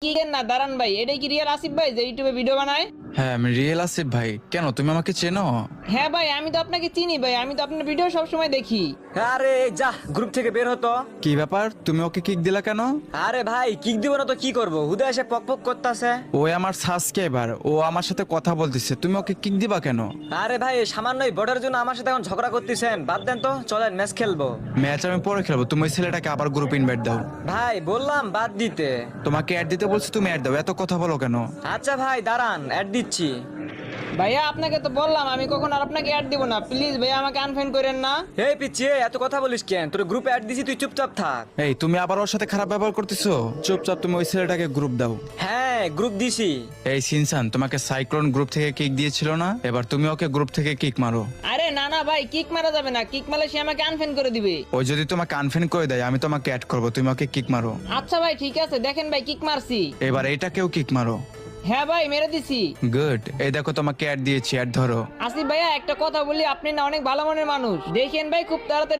কি না দাঁড়ান ভাই, এটাই কি রিয়েল আসিফ ভাই যে ইউটিউবে ভিডিও বানায়? হ্যাঁ আমি রিয়েল আসিফ ভাই। কেন তুমি আমাকে চেনো? হ্যাঁ ভাই, আমি তো আপনাকে চিনি ভাই, আমি তো আপনার ভিডিও সবসময় দেখি। আরে যা গ্রুপ থেকে বের হতো। কি ব্যাপার, তুমি ওকে কিক দিলা কেন? আরে ভাই কিক দিব না তো কি করব, হুদা এসে পক পক করতেছে। ও আমার সাবস্ক্রাইবার, ও আমার সাথে কথা বলতেছে, তুমি ওকে কিক দিবা কেন? আরে ভাই সামান্যই বর্ডারের জন্য আমার সাথে এখন ঝগড়া করতেছেন, বাদ দেন তো, চলেন ম্যাচ খেলবো। ম্যাচ আমি পরে খেলবো, তুমি ওই ছেলেটাকে আবার গ্রুপ ইনভাইট দাও। ভাই বললাম বাদ দিতে। তোমাকে অ্যাড দিতে বলছি, তুমি অ্যাড দাও, এত কথা বলো কেন? আচ্ছা ভাই দাঁড়ান অ্যাড দিচ্ছি। ভাইয়া আপনাকে তো বললাম আমি কখন আর আপনাকে অ্যাড দিব না, প্লিজ ভাইয়া আমাকে আনফ্রেন্ড করেন না। এই পিচ্ছি এত কথা বলিস কেন, তোর গ্রুপে অ্যাড দিছি, তুই চুপচাপ থাক। এই তুমি আবার ওর সাথে খারাপ ব্যবহার করতেছো, চুপচাপ তুমি ওই ছেলেটাকে গ্রুপ দাও। হ্যাঁ গ্রুপ দিছি। এই সিনসান, তোমাকে সাইক্লোন গ্রুপ থেকে কিক দিয়েছিল না, এবার তুমি ওকে গ্রুপ থেকে কিক মারো। আরে না না ভাই, কিক মারা যাবে না, কিক মারলে সে আমাকে আনফ্রেন্ড করে দিবে। ওই যদি তোমাকে আনফ্রেন্ড করে দেয় আমি তোমাকে অ্যাড করবো, তুমি ওকে কিক মারো। আচ্ছা ভাই ঠিক আছে, দেখেন ভাই কিক মারছি। এবার এইটাকেও কিক মারো। হ্যাঁ ভাই মেরে দিছি। গুড, এই দেখো তোমাকে অ্যাড দিয়েছি, অ্যাড ধরো। আসিফ ভাইয়া একটা কথা বলি, আপনি না অনেক ভালো মনের মানুষ, দেখেন ভাই খুব তাড়াতাড়ি